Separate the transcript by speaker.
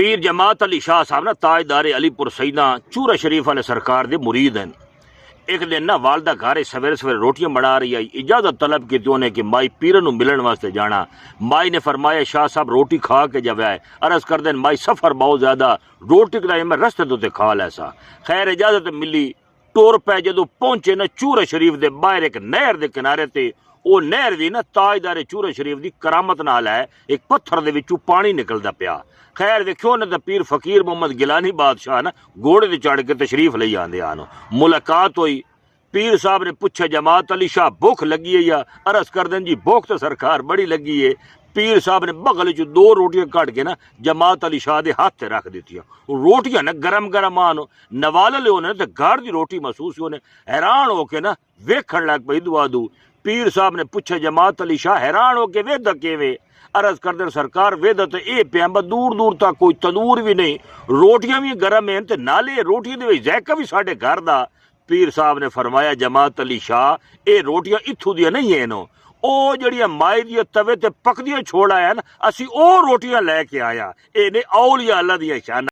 Speaker 1: पीर जमात अली शाह साहब ना ताजदार अलीपुर सईदा चूरा शरीफ वाले सरकार के मुरीद हैं। एक दिन ना वालदा घर सवेरे सवेरे रोटियां बना रही आई, इजाजत तलब की उन्हें कि माई पीर नूं मिलण वास्ते जाना। माई ने फरमाया शाह साहब रोटी खा के जब आए, अर्ज कर दें माई सफर बहुत ज्यादा, रोटी कलाई मैं रस्ते तो खा लैसा। खैर इजाजत मिली, टुर पै जदों पहुंचे ना चूरा शरीफ के बाहर एक नहर के किनारे ते वो नहर भी ना ताजदारे चूरा शरीफ की करामत नाल है, एक पत्थर दे विचों पानी निकलदा पिया। खैर वेखियो ना पीर फकीर मोहम्मद गिलानी बादशाह ना घोड़े ते चढ़ के तशरीफ ले आंदे आन। मुलाकात हुई, पीर साहब ने पूछा जमात अली शाह भुख लगी है या? अर्ज कर दें जी भुख तो सरकार बड़ी लगी है। पीर साहब ने बगल च दो रोटियां कट के ना जमात अली शाह के हाथ रख दी। रोटियां ना गरम गरम आन, नवाल ले तो घर की रोटी महसूस होने, हैरान होके ना वेखण लग पई दुआ दू। पीर साहब ने पूछा जमात अली शाह हैरान होके वेदा किवें? अर्ज कर दे सरकार वेदा तो यह पिया दूर दूर तक कोई तंदूर भी नहीं, रोटियां भी गरम हैं ते नाले रोटियां दे विच ज़ायका भी साडे घर दा। पीर साहब ने फरमाया जमात अली शाह ये रोटियां इत्थों दियां नहीं है नो, ओ जड़ियां माई दियां तवे ते पकदियां छोड़ा है ना, असी ओ रोटियां लैके आया। ये ने औलिया अल्लाह दियां शान।